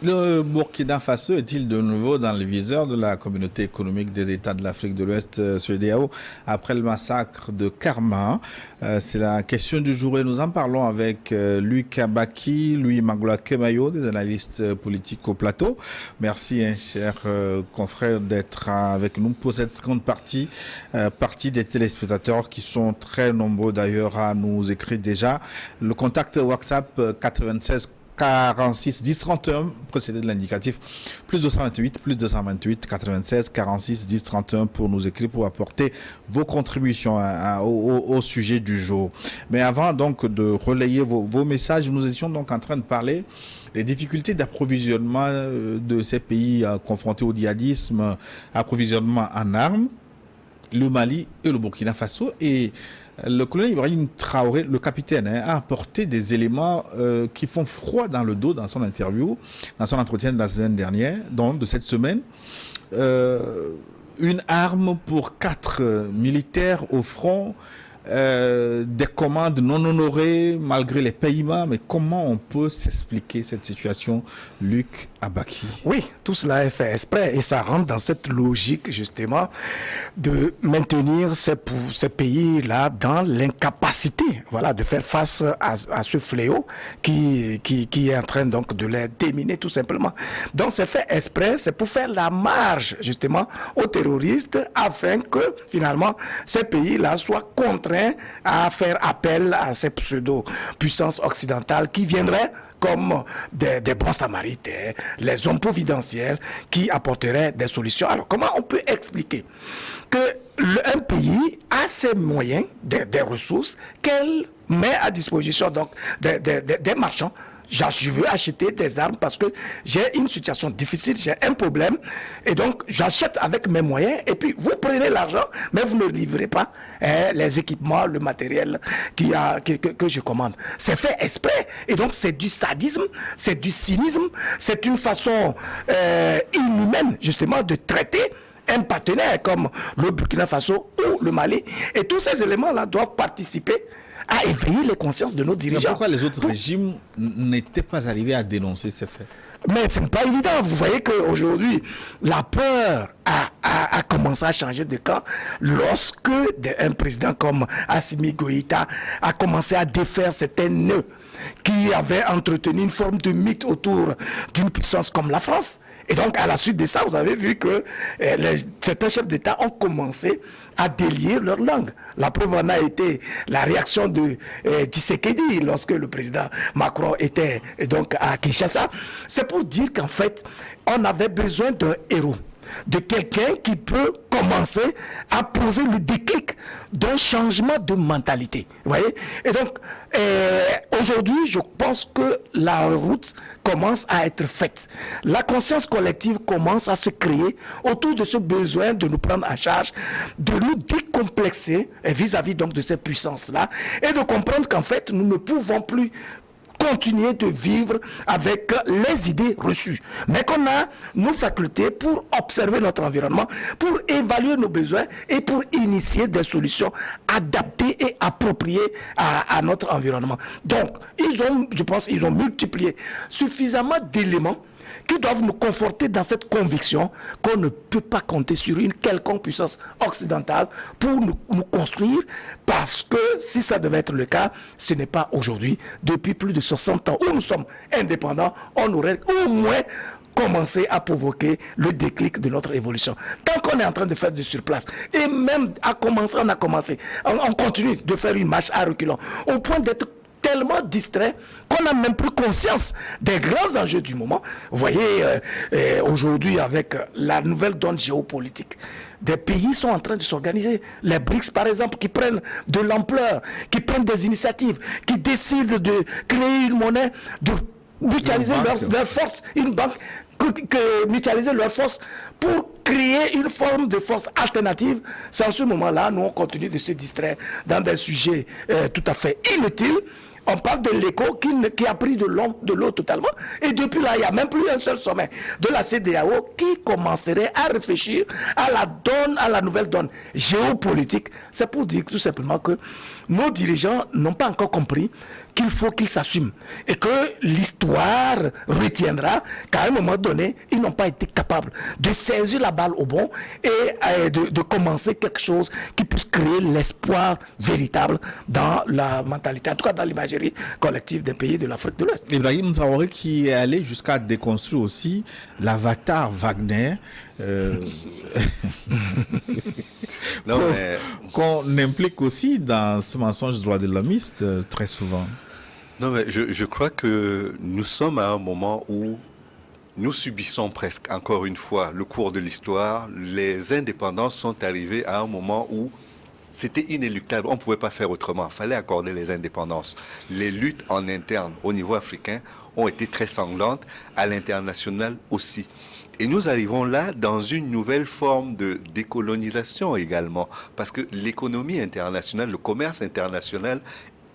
Le Burkina Faso est-il de nouveau dans le viseur de la communauté économique des États de l'Afrique de l'Ouest, CEDEAO, après le massacre de Karma? C'est la question du jour et nous en parlons avec Louis Kabaki, Louis Magoula Kemayo, des analystes politiques au plateau. Merci, cher confrère, d'être avec nous pour cette seconde partie des téléspectateurs qui sont très nombreux d'ailleurs à nous écrire déjà. Le contact WhatsApp 96 46 10 31 précédé de l'indicatif plus 228 96 46 10 31 pour nous écrire, pour apporter vos contributions au sujet du jour. Mais avant donc de relayer vos messages, nous étions donc en train de parler des difficultés d'approvisionnement de ces pays confrontés au djihadisme, approvisionnement en armes, le Mali et le Burkina Faso. Et le colonel Ibrahim Traoré, le capitaine, a apporté des éléments qui font froid dans le dos dans son interview, dans son entretien de la semaine dernière, donc de cette semaine. Une arme pour 4 militaires au front, des commandes non honorées malgré les paiements. Mais comment on peut s'expliquer cette situation, Luc Abaki? Oui, tout cela est fait exprès et ça rentre dans cette logique justement de maintenir ces pays-là dans l'incapacité, voilà, de faire face à ce fléau qui est en train donc de les déminer tout simplement. Donc c'est fait exprès, c'est pour faire la marge justement aux terroristes afin que finalement ces pays-là soient contraints à faire appel à ces pseudo-puissances occidentales qui viendraient comme des bons samaritains, les hommes providentiels qui apporteraient des solutions. Alors, comment on peut expliquer qu'un pays a ses moyens, des ressources, qu'elle met à disposition donc des marchands? Je veux acheter des armes parce que j'ai une situation difficile, j'ai un problème, et donc j'achète avec mes moyens, et puis vous prenez l'argent, mais vous ne livrez pas les équipements, le matériel que je commande. C'est fait exprès, et donc c'est du sadisme, c'est du cynisme, c'est une façon inhumaine justement de traiter un partenaire comme le Burkina Faso ou le Mali, et tous ces éléments-là doivent participer à éveiller les consciences de nos dirigeants. Mais pourquoi les autres régimes n'étaient pas arrivés à dénoncer ces faits? Mais ce n'est pas évident. Vous voyez qu'aujourd'hui, la peur a commencé à changer de camp lorsque un président comme Assimi Goïta a commencé à défaire certains nœuds qui avaient entretenu une forme de mythe autour d'une puissance comme la France. Et donc, à la suite de ça, vous avez vu que certains chefs d'État ont commencé à délier leur langue. La preuve en a été la réaction de Tshisekedi lorsque le président Macron était donc à Kinshasa. C'est pour dire qu'en fait, on avait besoin d'un héros, de quelqu'un qui peut commencer à poser le déclic d'un changement de mentalité. Vous voyez? Et donc, aujourd'hui, je pense que la route commence à être faite. La conscience collective commence à se créer autour de ce besoin de nous prendre en charge, de nous décomplexer vis-à-vis donc de ces puissances-là, et de comprendre qu'en fait, nous ne pouvons plus continuer de vivre avec les idées reçues, mais qu'on a nos facultés pour observer notre environnement, pour évaluer nos besoins et pour initier des solutions adaptées et appropriées à notre environnement. Donc, je pense qu'ils ont multiplié suffisamment d'éléments qui doivent nous conforter dans cette conviction qu'on ne peut pas compter sur une quelconque puissance occidentale pour nous construire, parce que si ça devait être le cas, ce n'est pas aujourd'hui. Depuis plus de 60 ans où nous sommes indépendants, on aurait au moins commencé à provoquer le déclic de notre évolution. Tant qu'on est en train de faire du surplace, et même on continue de faire une marche à reculons, au point d'être tellement distrait qu'on n'a même plus conscience des grands enjeux du moment. Vous voyez, aujourd'hui, avec la nouvelle donne géopolitique, des pays sont en train de s'organiser. Les BRICS, par exemple, qui prennent de l'ampleur, qui prennent des initiatives, qui décident de créer une monnaie, de mutualiser leurs forces, une banque, mutualiser leurs forces pour créer une forme de force alternative. C'est en ce moment-là, nous on continue de se distraire dans des sujets tout à fait inutiles. On parle de l'éco qui a pris de l'eau totalement. Et depuis là, il n'y a même plus un seul sommet de la CEDEAO qui commencerait à réfléchir à la nouvelle donne géopolitique. C'est pour dire tout simplement que nos dirigeants n'ont pas encore compris qu'il faut qu'ils s'assument. Et que l'histoire retiendra qu'à un moment donné, ils n'ont pas été capables de saisir la balle au bon et de commencer quelque chose qui puisse créer l'espoir véritable dans la mentalité, en tout cas dans l'imagerie collective des pays de l'Afrique de l'Ouest. Ibrahim Traoré qui est allé jusqu'à déconstruire aussi l'avatar Wagner. Non, mais... qu'on implique aussi dans ce mensonge droit de l'homiste très souvent. Non, mais je crois que nous sommes à un moment où nous subissons presque, encore une fois, le cours de l'histoire. Les indépendances sont arrivées à un moment où c'était inéluctable. On ne pouvait pas faire autrement. Il fallait accorder les indépendances. Les luttes en interne au niveau africain ont été très sanglantes, à l'international aussi. Et nous arrivons là dans une nouvelle forme de décolonisation également, parce que l'économie internationale, le commerce international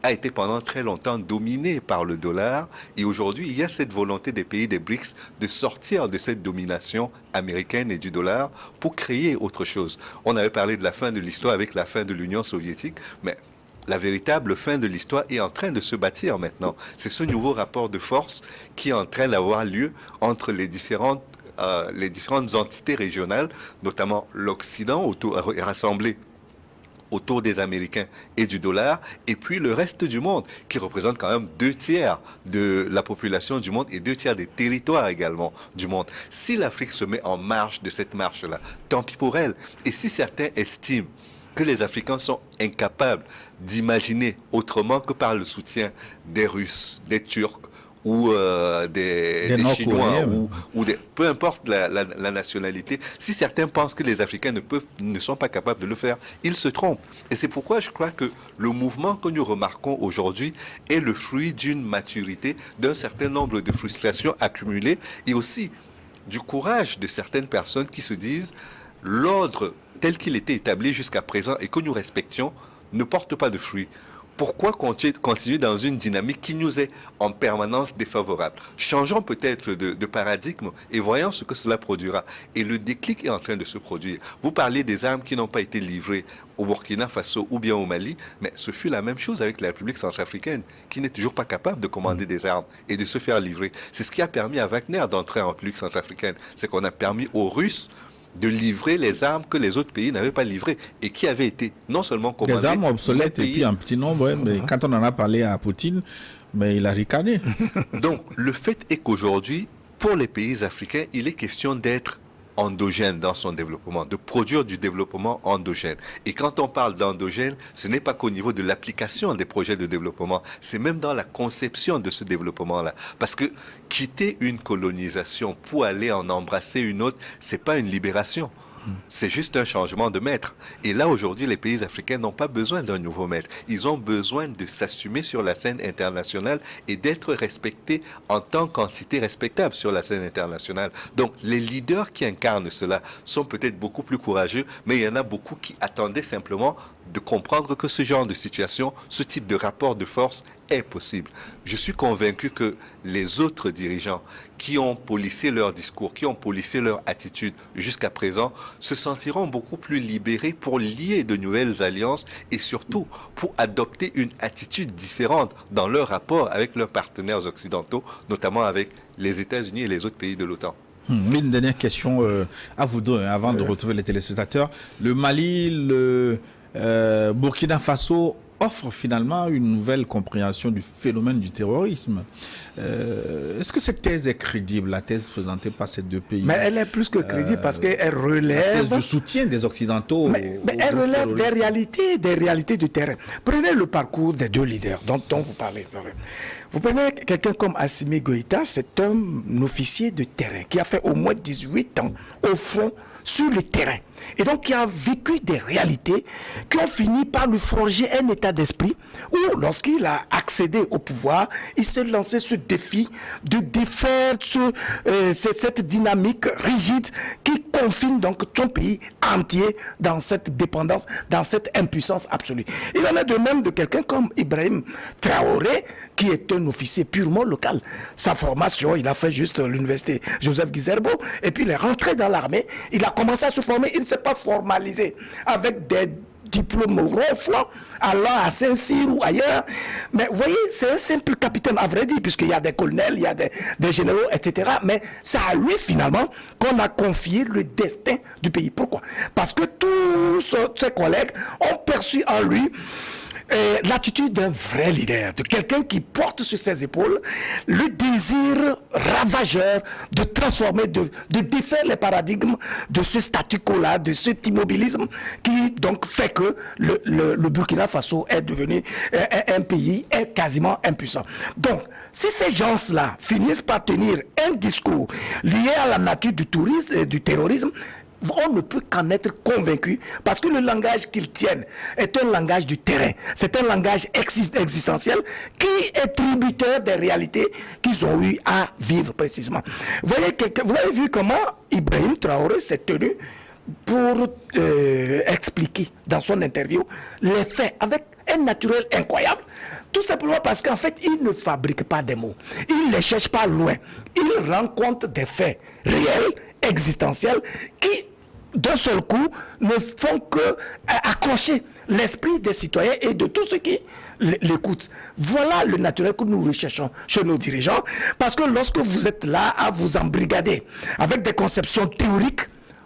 a été pendant très longtemps dominé par le dollar. Et aujourd'hui, il y a cette volonté des pays des BRICS de sortir de cette domination américaine et du dollar pour créer autre chose. On avait parlé de la fin de l'histoire avec la fin de l'Union soviétique, mais la véritable fin de l'histoire est en train de se bâtir maintenant. C'est ce nouveau rapport de force qui est en train d'avoir lieu entre les différentes entités régionales, notamment l'Occident rassemblé autour des Américains et du dollar, et puis le reste du monde, qui représente quand même 2/3 de la population du monde et 2/3 des territoires également du monde. Si l'Afrique se met en marche de cette marche-là, tant pis pour elle. Et si certains estiment que les Africains sont incapables d'imaginer autrement que par le soutien des Russes, des Turcs, ou des Chinois, ou peu importe la nationalité, si certains pensent que les Africains ne sont pas capables de le faire, ils se trompent. Et c'est pourquoi je crois que le mouvement que nous remarquons aujourd'hui est le fruit d'une maturité, d'un certain nombre de frustrations accumulées, et aussi du courage de certaines personnes qui se disent l'ordre tel qu'il était établi jusqu'à présent et que nous respections ne porte pas de fruits. Pourquoi continuer dans une dynamique qui nous est en permanence défavorable? Changeons peut-être de paradigme et voyons ce que cela produira. Et le déclic est en train de se produire. Vous parlez des armes qui n'ont pas été livrées au Burkina Faso ou bien au Mali, mais ce fut la même chose avec la République centrafricaine, qui n'est toujours pas capable de commander des armes et de se faire livrer. C'est ce qui a permis à Wagner d'entrer en République centrafricaine. C'est qu'on a permis aux Russes de livrer les armes que les autres pays n'avaient pas livrées et qui avaient été non seulement commandées... Des armes obsolètes et puis un petit nombre, mais quand on en a parlé à Poutine, mais il a ricané. Donc, le fait est qu'aujourd'hui, pour les pays africains, il est question d'être endogène dans son développement, de produire du développement endogène. Et quand on parle d'endogène, ce n'est pas qu'au niveau de l'application des projets de développement, c'est même dans la conception de ce développement-là. Parce que quitter une colonisation pour aller en embrasser une autre, c'est pas une libération. C'est juste un changement de maître. Et là, aujourd'hui, les pays africains n'ont pas besoin d'un nouveau maître. Ils ont besoin de s'assumer sur la scène internationale et d'être respectés en tant qu'entité respectable sur la scène internationale. Donc, les leaders qui incarnent cela sont peut-être beaucoup plus courageux, mais il y en a beaucoup qui attendaient simplement de comprendre que ce genre de situation, ce type de rapport de force est possible. Je suis convaincu que les autres dirigeants qui ont policier leur discours, qui ont policier leur attitude jusqu'à présent, se sentiront beaucoup plus libérés pour lier de nouvelles alliances et surtout pour adopter une attitude différente dans leur rapport avec leurs partenaires occidentaux, notamment avec les États-Unis et les autres pays de l'OTAN. Une dernière question à vous deux, avant de retrouver les téléspectateurs. Le Mali, le Burkina Faso offre finalement une nouvelle compréhension du phénomène du terrorisme. Est-ce que cette thèse est crédible, la thèse présentée par ces deux pays? Mais elle est plus que crédible parce qu'elle relève... La thèse du soutien des Occidentaux. Mais elle relève des réalités du terrain. Prenez le parcours des deux leaders dont vous parlez. Vous prenez quelqu'un comme Assimi Goïta, c'est un officier de terrain qui a fait au moins 18 ans au front sur le terrain. Et donc qui a vécu des réalités qui ont fini par lui forger un état d'esprit où, lorsqu'il a accédé au pouvoir, il s'est lancé ce défi de défaire cette dynamique rigide qui confine donc son pays entier dans cette dépendance, dans cette impuissance absolue. Il en est de même de quelqu'un comme Ibrahim Traoré, qui est un officier purement local. Sa formation, il a fait juste l'université Joseph Guizerbo, et puis il est rentré dans l'armée, il a commencé à se former, il ne s'est pas formalisé avec des diplômes ronflants, allant à Saint-Cyr ou ailleurs. Mais vous voyez, c'est un simple capitaine, à vrai dire, puisqu'il y a des colonels, il y a des généraux, etc. Mais c'est à lui, finalement, qu'on a confié le destin du pays. Pourquoi? Parce que tous ses collègues ont perçu en lui l'attitude d'un vrai leader, de quelqu'un qui porte sur ses épaules le désir ravageur de transformer, de défaire les paradigmes de ce statu quo-là, de cet immobilisme qui donc fait que le Burkina Faso est devenu un pays quasiment impuissant. Donc, si ces gens-là finissent par tenir un discours lié à la nature du tourisme et du terrorisme, on ne peut qu'en être convaincu parce que le langage qu'ils tiennent est un langage du terrain. C'est un langage existentiel qui est tributaire des réalités qu'ils ont eu à vivre précisément. Vous avez vu comment Ibrahim Traoré s'est tenu pour expliquer dans son interview les faits avec un naturel incroyable. Tout simplement parce qu'en fait, il ne fabrique pas des mots. Il ne les cherche pas loin. Il rend compte des faits réels, existentiels, qui, d'un seul coup, ne font que accrocher l'esprit des citoyens et de tous ceux qui l'écoutent. Voilà le naturel que nous recherchons chez nos dirigeants, parce que lorsque vous êtes là à vous embrigader avec des conceptions théoriques,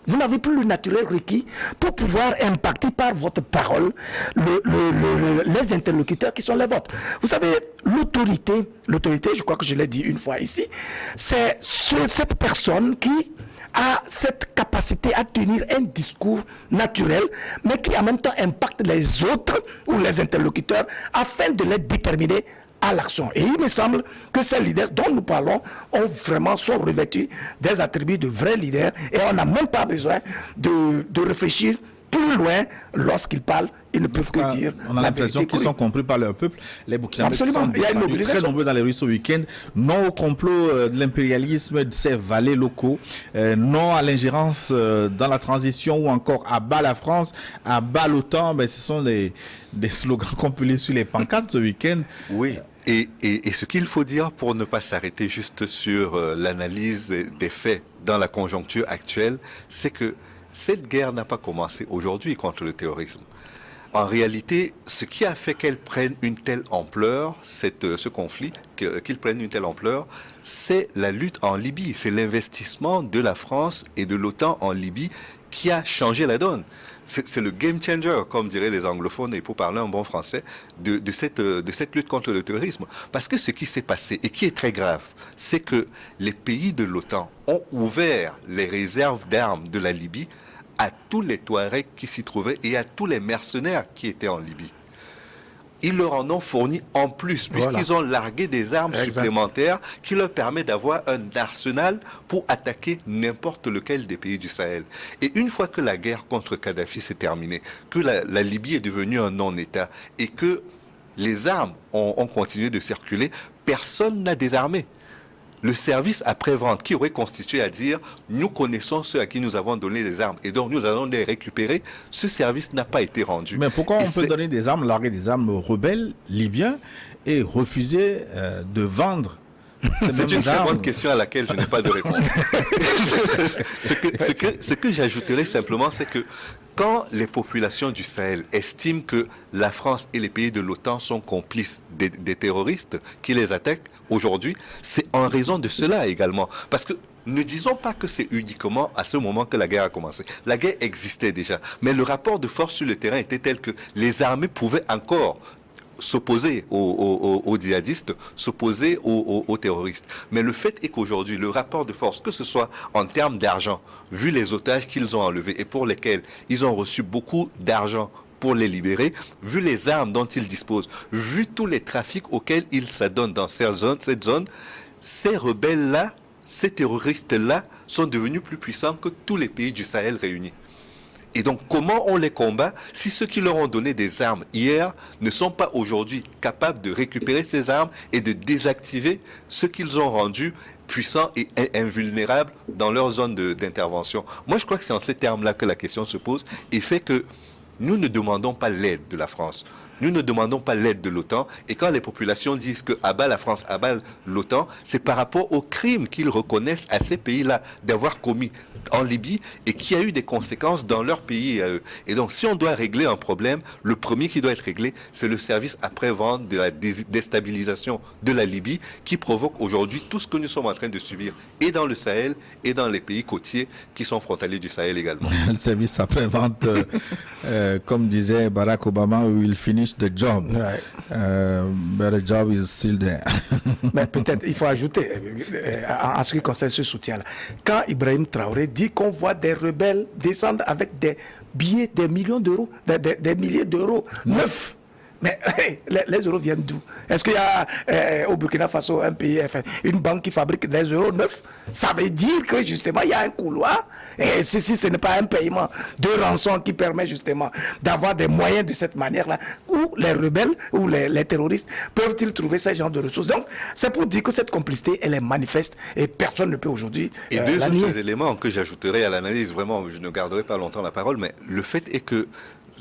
vous n'avez plus le naturel requis pour pouvoir impacter par votre parole les interlocuteurs qui sont les vôtres. Vous savez, l'autorité, je crois que je l'ai dit une fois ici, c'est cette personne qui a cette capacité à tenir un discours naturel, mais qui en même temps impacte les autres ou les interlocuteurs afin de les déterminer à l'action. Et il me semble que ces leaders dont nous parlons sont revêtus des attributs de vrais leaders et on n'a même pas besoin de réfléchir plus loin lorsqu'ils parlent. Ils ne peuvent que dire. On a l'impression qu'ils sont compris par leur peuple. Les Burkinabés sont très nombreux dans les rues ce week-end. Non au complot de l'impérialisme de ces valets locaux. Non à l'ingérence dans la transition ou encore à bas la France, à bas l'OTAN. Ben, ce sont des slogans compilés sur les pancartes ce week-end. Oui. Et ce qu'il faut dire pour ne pas s'arrêter juste sur l'analyse des faits dans la conjoncture actuelle, c'est que cette guerre n'a pas commencé aujourd'hui contre le terrorisme. En réalité, ce qui a fait qu'elle prenne une telle ampleur, ce conflit, qu'il prenne une telle ampleur, c'est la lutte en Libye. C'est l'investissement de la France et de l'OTAN en Libye qui a changé la donne. C'est le game changer, comme diraient les anglophones, et pour parler en bon français, de cette lutte contre le terrorisme. Parce que ce qui s'est passé, et qui est très grave, c'est que les pays de l'OTAN ont ouvert les réserves d'armes de la Libye à tous les Touaregs qui s'y trouvaient et à tous les mercenaires qui étaient en Libye. Ils leur en ont fourni en plus, puisqu'ils ont largué des armes supplémentaires qui leur permettent d'avoir un arsenal pour attaquer n'importe lequel des pays du Sahel. Et une fois que la guerre contre Kadhafi s'est terminée, que la Libye est devenue un non-État et que les armes ont continué de circuler, personne n'a désarmé. Le service après-vente qui aurait constitué à dire « nous connaissons ceux à qui nous avons donné des armes et donc nous allons les récupérer », ce service n'a pas été rendu. Mais pourquoi on peut donner des armes, larguer des armes aux rebelles libyens et refuser de vendre c'est une très bonne question à laquelle je n'ai pas de réponse. Ce que j'ajouterais simplement, c'est que quand les populations du Sahel estiment que la France et les pays de l'OTAN sont complices des terroristes qui les attaquent aujourd'hui, c'est en raison de cela également. Parce que ne disons pas que c'est uniquement à ce moment que la guerre a commencé. La guerre existait déjà, mais le rapport de force sur le terrain était tel que les armées pouvaient encore s'opposer aux djihadistes, s'opposer aux terroristes. Mais le fait est qu'aujourd'hui, le rapport de force, que ce soit en termes d'argent, vu les otages qu'ils ont enlevés et pour lesquels ils ont reçu beaucoup d'argent pour les libérer, vu les armes dont ils disposent, vu tous les trafics auxquels ils s'adonnent dans cette zone, ces rebelles-là, ces terroristes-là sont devenus plus puissants que tous les pays du Sahel réunis. Et donc, comment on les combat si ceux qui leur ont donné des armes hier ne sont pas aujourd'hui capables de récupérer ces armes et de désactiver ceux qu'ils ont rendus puissants et invulnérables dans leur zone d'intervention? Moi, je crois que c'est en ces termes-là que la question se pose et fait que nous ne demandons pas l'aide de la France. Nous ne demandons pas l'aide de l'OTAN. Et quand les populations disent que abat la France, abat l'OTAN, c'est par rapport aux crimes qu'ils reconnaissent à ces pays-là d'avoir commis en Libye et qui a eu des conséquences dans leur pays à eux. Et donc, si on doit régler un problème, le premier qui doit être réglé, c'est le service après-vente de la déstabilisation de la Libye qui provoque aujourd'hui tout ce que nous sommes en train de subir et dans le Sahel et dans les pays côtiers qui sont frontaliers du Sahel également. Le service après-vente, comme disait Barack Obama, will finish the job. Ouais. But the job is still there. Mais peut-être, il faut ajouter, en ce qui concerne ce soutien-là, quand Ibrahim Traoré dit qu'on voit des rebelles descendre avec des billets, des millions d'euros, des milliers d'euros neufs. Mais les euros viennent d'où? Est-ce qu'il y a au Burkina Faso un pays, enfin, une banque qui fabrique des euros neufs? Ça veut dire que justement il y a un couloir. Et si ce n'est pas un paiement de rançon qui permet justement d'avoir des moyens de cette manière-là, où les rebelles ou les terroristes peuvent-ils trouver ce genre de ressources? Donc c'est pour dire que cette complicité elle est manifeste et personne ne peut aujourd'hui et deux la autres nier. éléments que j'ajouterai à l'analyse, vraiment je ne garderai pas longtemps la parole, mais le fait est que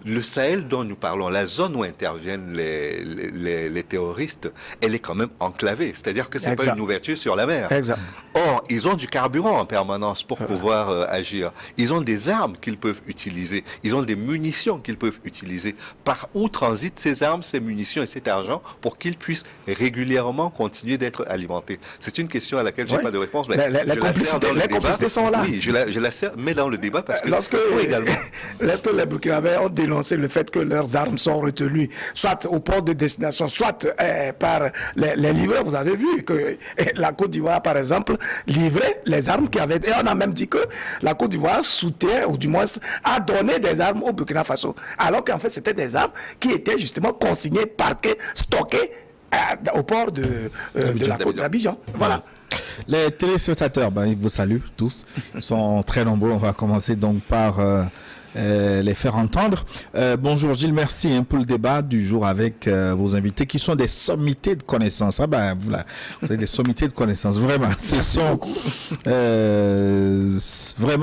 le Sahel dont nous parlons, la zone où interviennent les terroristes, elle est quand même enclavée. C'est-à-dire que ce n'est pas une ouverture sur la mer. Exact. Or, ils ont du carburant en permanence pour pouvoir agir. Ils ont des armes qu'ils peuvent utiliser. Ils ont des munitions qu'ils peuvent utiliser. Par où transitent ces armes, ces munitions et cet argent pour qu'ils puissent régulièrement continuer d'être alimentés? C'est une question à laquelle je n'ai pas de réponse. Mais les complicités sont là. Oui, je la mets dans le débat parce que également. Lorsque les Burkinabés ont dénoncé le fait que leurs armes sont retenues, soit au port de destination, soit par les livreurs, vous avez vu que la Côte d'Ivoire, par exemple, livrait les armes qui avaient... Et on a même dit que la Côte d'Ivoire soutient, ou du moins a donné des armes au Burkina Faso. Alors qu'en fait, c'était des armes qui étaient justement consignées, parquées, stockées au port de la Côte d'Abidjan. Voilà. Les téléspectateurs, ils vous saluent tous. Ils sont très nombreux. On va commencer donc par... les faire entendre. Bonjour Gilles, merci pour le débat du jour avec vos invités qui sont des sommités de connaissances. Vous avez des sommités de connaissances. Vraiment,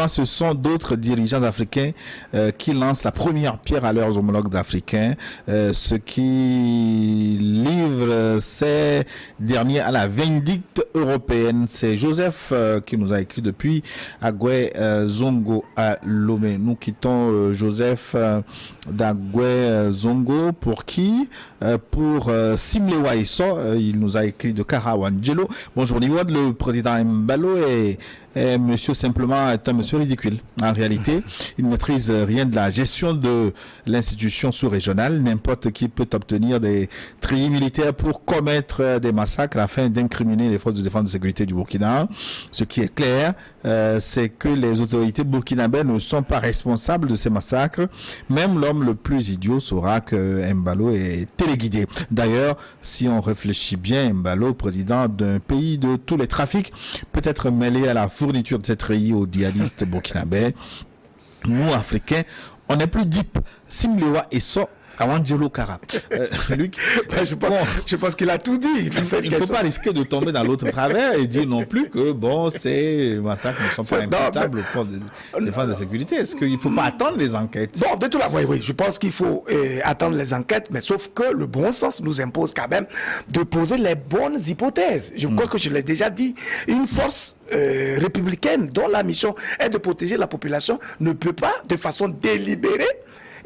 ce sont d'autres dirigeants africains qui lancent la première pierre à leurs homologues africains, ce qui livre ces derniers à la vindicte européenne. C'est Joseph qui nous a écrit depuis Agoué Zongo à Lomé. Nous quittons Joseph d'Agoué Zongo pour qui pour Simlewa Isso, il nous a écrit de Karawangelo. Bonjour Niwad, le président Mbalo et monsieur simplement est un monsieur ridicule. En réalité, il ne maîtrise rien de la gestion de l'institution sous-régionale. N'importe qui peut obtenir des treillis militaires pour commettre des massacres afin d'incriminer les forces de défense et de sécurité du Burkina. Ce qui est clair, c'est que les autorités burkinabées ne sont pas responsables de ces massacres. Même l'homme le plus idiot saura que Mbalo est téléguidé. D'ailleurs, si on réfléchit bien, Mbalo, président d'un pays de tous les trafics, peut être mêlé à la fourniture de cette treillis aux djihadistes burkinabés. Nous, Africains, on est plus deep. Simlewa et so Awangelo Kara. Luc, je pense qu'il a tout dit. Il ne faut pas risquer de tomber dans l'autre travers et dire non plus que ces massacres ne sont pas imputables aux forces de défense de sécurité. Est-ce qu'il ne faut pas attendre les enquêtes? Bon, de tout là, oui, je pense qu'il faut attendre les enquêtes, mais sauf que le bon sens nous impose quand même de poser les bonnes hypothèses. Je crois que je l'ai déjà dit. Une force républicaine dont la mission est de protéger la population ne peut pas, de façon délibérée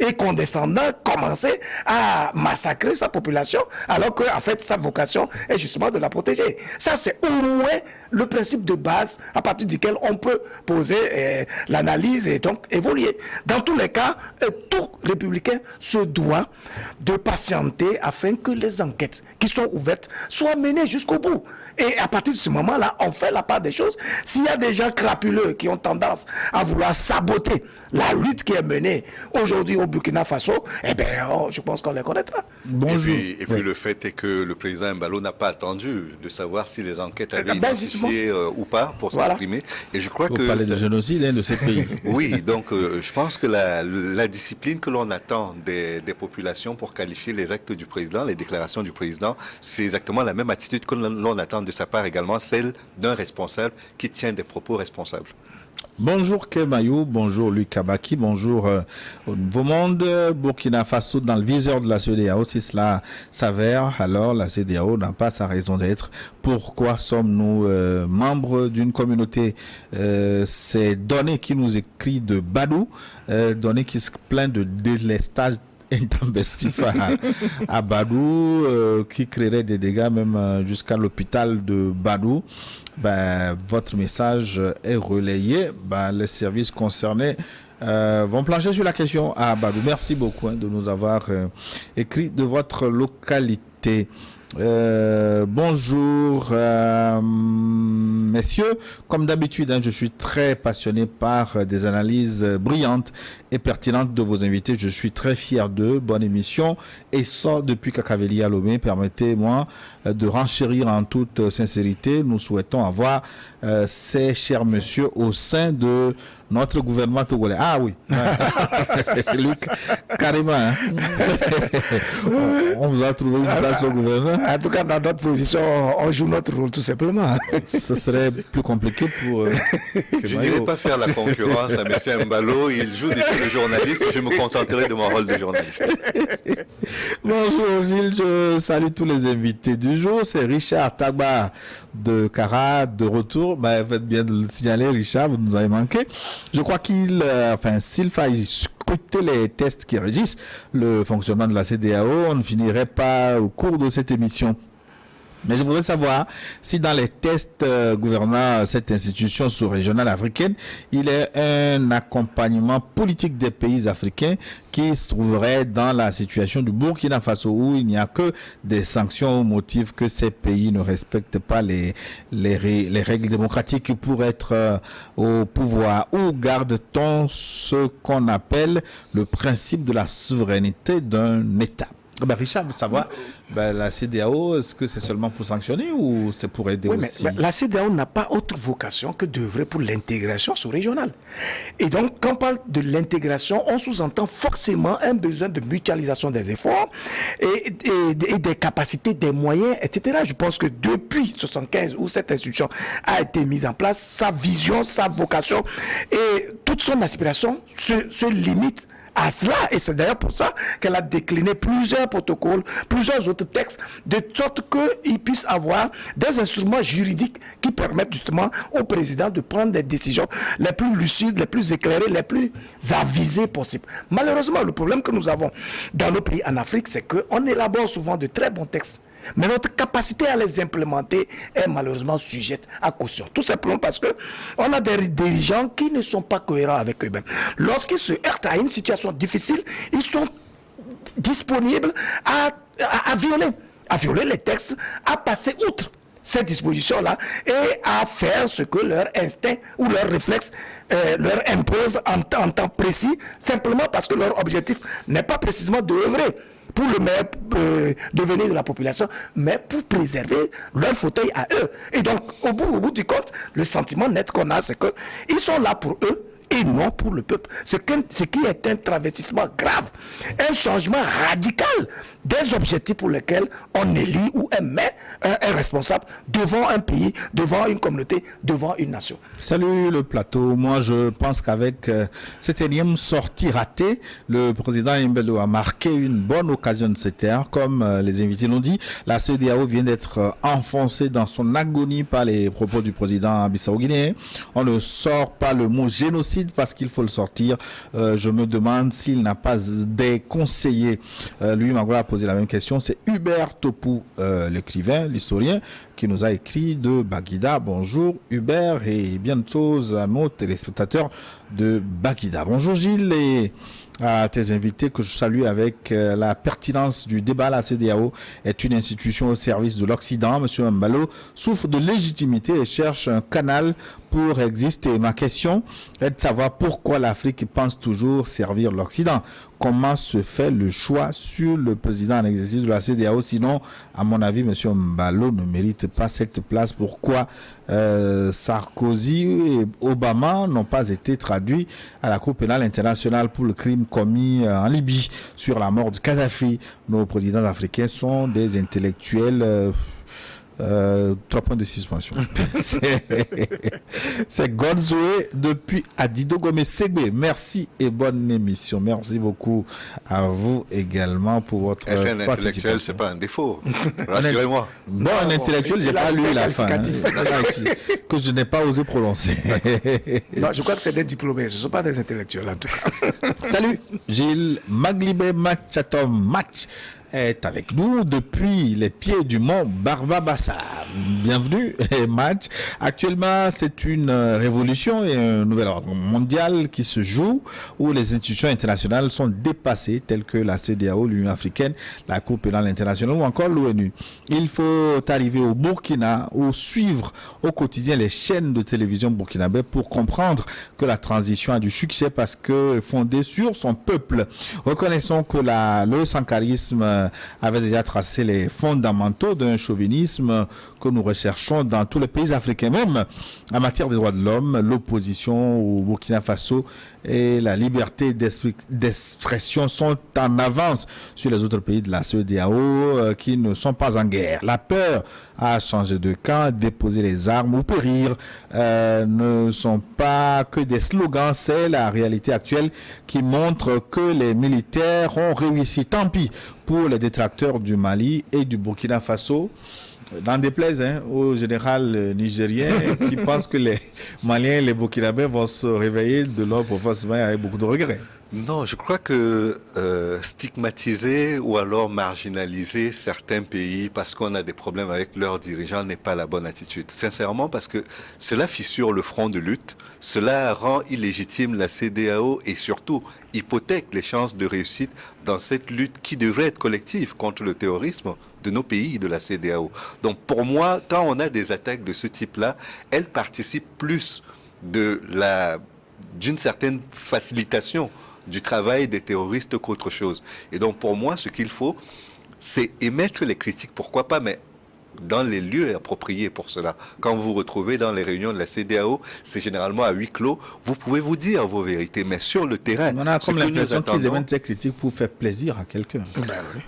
et condescendant, commencer à massacrer sa population, alors que en fait sa vocation est justement de la protéger. Ça, c'est au moins le principe de base à partir duquel on peut poser l'analyse et donc évoluer. Dans tous les cas, tout républicain se doit de patienter afin que les enquêtes qui sont ouvertes soient menées jusqu'au bout. Et à partir de ce moment-là, on fait la part des choses. S'il y a des gens crapuleux qui ont tendance à vouloir saboter la lutte qui est menée aujourd'hui au Burkina Faso, je pense qu'on les connaîtra. Bonjour. Et puis le fait est que le président Mbalo n'a pas attendu de savoir si les enquêtes avaient identifié ou pas pour s'exprimer. Et je crois que... Vous parlez de génocide de ces pays. Oui, donc je pense que la discipline que l'on attend des populations pour qualifier les actes du président, les déclarations du président, c'est exactement la même attitude que l'on attend de sa part également, celle d'un responsable qui tient des propos responsables. Bonjour Kemayou, bonjour Luc Kabaki, bonjour au Nouveau Monde. Burkina Faso dans le viseur de la CEDEAO, si cela s'avère, alors la CEDEAO n'a pas sa raison d'être. Pourquoi sommes-nous membres d'une communauté? C'est Donné qui nous écrit de Badou, Donné qui se plaint de délestage intempestif à Badou, qui créerait des dégâts même jusqu'à l'hôpital de Badou. Votre message est relayé. Les services concernés vont plancher sur la question à Badou. Merci beaucoup de nous avoir écrit de votre localité. Bonjour messieurs, comme d'habitude je suis très passionné par des analyses brillantes et pertinentes de vos invités. Je suis très fier d'eux. Bonne émission et sort depuis Kakaveli à Lomé. Permettez-moi de renchérir en toute sincérité. Nous souhaitons avoir ces chers messieurs au sein de notre gouvernement togolais. Ah oui, Luc, carrément. Hein? On vous a trouvé une place au gouvernement. En tout cas, dans notre position, on joue notre rôle tout simplement. Ce serait plus compliqué pour... je n'irai pas faire la concurrence à M. Mbalo. Il joue depuis le journaliste. Je me contenterai de mon rôle de journaliste. Bonjour Gilles, je salue tous les invités du jour. C'est Richard Tagba de Cara de retour. Faites bien de le signaler, Richard, vous nous avez manqué. Je crois s'il faille scruter les tests qui régissent le fonctionnement de la CEDEAO, on ne finirait pas au cours de cette émission. Mais je voudrais savoir si dans les tests gouvernant cette institution sous-régionale africaine, il y a un accompagnement politique des pays africains qui se trouverait dans la situation du Burkina Faso où il n'y a que des sanctions au motif que ces pays ne respectent pas les règles démocratiques pour être au pouvoir. Où garde-t-on ce qu'on appelle le principe de la souveraineté d'un État? Richard veut savoir, la CEDEAO, est-ce que c'est seulement pour sanctionner ou c'est pour aider aussi? La CEDEAO n'a pas autre vocation que d'œuvrer pour l'intégration sous-régionale. Et donc, quand on parle de l'intégration, on sous-entend forcément un besoin de mutualisation des efforts et des capacités, des moyens, etc. Je pense que depuis 1975, où cette institution a été mise en place, sa vision, sa vocation et toute son aspiration se limite à cela, et c'est d'ailleurs pour ça qu'elle a décliné plusieurs protocoles, plusieurs autres textes, de sorte qu'ils puissent avoir des instruments juridiques qui permettent justement au président de prendre des décisions les plus lucides, les plus éclairées, les plus avisées possibles. Malheureusement, le problème que nous avons dans nos pays en Afrique, c'est qu'on élabore souvent de très bons textes, mais notre capacité à les implémenter est malheureusement sujette à caution. Tout simplement parce que on a des dirigeants qui ne sont pas cohérents avec eux-mêmes. Lorsqu'ils se heurtent à une situation difficile, ils sont disponibles à violer les textes, à passer outre ces dispositions-là et à faire ce que leur instinct ou leur réflexe leur impose en temps précis, simplement parce que leur objectif n'est pas précisément d'œuvrer pour le meilleur devenir de la population, mais pour préserver leur fauteuil à eux. Et donc, au bout du compte, le sentiment net qu'on a, c'est qu'ils sont là pour eux et non pour le peuple. Ce qui est un travestissement grave, un changement radical des objectifs pour lesquels on élit ou met un responsable devant un pays, devant une communauté, devant une nation. Salut le plateau. Moi, je pense qu'avec cette énième sortie ratée, le président Mbalo a marqué une bonne occasion de se taire. Comme les invités l'ont dit, la CEDEAO vient d'être enfoncée dans son agonie par les propos du président bissau-guinéen. On ne sort pas le mot génocide parce qu'il faut le sortir. Je me demande s'il n'a pas des conseillers. Lui, Magola a posé la même question. C'est Hubert Topou, l'écrivain, l'historien, qui nous a écrit de Baguida. Bonjour Hubert et bientôt à nos téléspectateurs de Baguida. Bonjour Gilles et à tes invités que je salue avec la pertinence du débat. La CEDEAO est une institution au service de l'Occident. Monsieur Mbalo souffre de légitimité et cherche un canal pour exister. Ma question est de savoir pourquoi l'Afrique pense toujours servir l'Occident. Comment se fait le choix sur le président en exercice de la CEDEAO? Sinon, à mon avis, monsieur Mbalo ne mérite pas cette place. Pourquoi Sarkozy et Obama n'ont pas été traduits à la Cour pénale internationale pour le crime commis en Libye sur la mort de Kadhafi? Nos présidents africains sont des intellectuels 3 points de suspension. C'est Godzoé depuis Adidogome Segbe. Merci et bonne émission. Merci beaucoup à vous également pour votre être un participation. intellectuel, c'est pas un défaut. Rassurez-moi. Bon, un intellectuel, j'ai pas lu la fin. Que je n'ai pas osé prononcer. Non, je crois que c'est des diplômés, ce ne sont pas des intellectuels en tout cas. Salut, Gilles Maglibé Machatom Match est avec nous depuis les pieds du mont Barbabassa. Bienvenue, Match. Actuellement, c'est une révolution et un nouvel ordre mondial qui se joue où les institutions internationales sont dépassées telles que la CEDEAO, l'Union africaine, la Cour pénale internationale ou encore l'ONU. Il faut arriver au Burkina ou suivre au quotidien les chaînes de télévision burkinabè pour comprendre que la transition a du succès parce que fondée sur son peuple. Reconnaissons que le sankarisme avait déjà tracé les fondamentaux d'un chauvinisme que nous recherchons dans tous les pays africains. Même en matière des droits de l'homme, l'opposition au Burkina Faso et la liberté d'expression sont en avance sur les autres pays de la CEDEAO qui ne sont pas en guerre. La peur à changer de camp, déposer les armes ou périr ne sont pas que des slogans, c'est la réalité actuelle qui montre que les militaires ont réussi. Tant pis pour les détracteurs du Mali et du Burkina Faso. N'en déplaise au général nigérien qui pense que les Maliens et les Burkinabés vont se réveiller de leur profondément avec beaucoup de regrets. Non, je crois que stigmatiser ou alors marginaliser certains pays parce qu'on a des problèmes avec leurs dirigeants n'est pas la bonne attitude. Sincèrement, parce que cela fissure le front de lutte, cela rend illégitime la CEDEAO et surtout hypothèque les chances de réussite dans cette lutte qui devrait être collective contre le terrorisme de nos pays de la CEDEAO. Donc pour moi, quand on a des attaques de ce type-là, elles participent plus d'une certaine facilitation du travail des terroristes qu'autre chose. Et donc pour moi, ce qu'il faut, c'est émettre les critiques, pourquoi pas, mais dans les lieux appropriés pour cela. Quand vous vous retrouvez dans les réunions de la CEDEAO, c'est généralement à huis clos, vous pouvez vous dire vos vérités, mais sur le terrain... On a comme l'impression qu'ils émettent ces critiques pour faire plaisir à quelqu'un.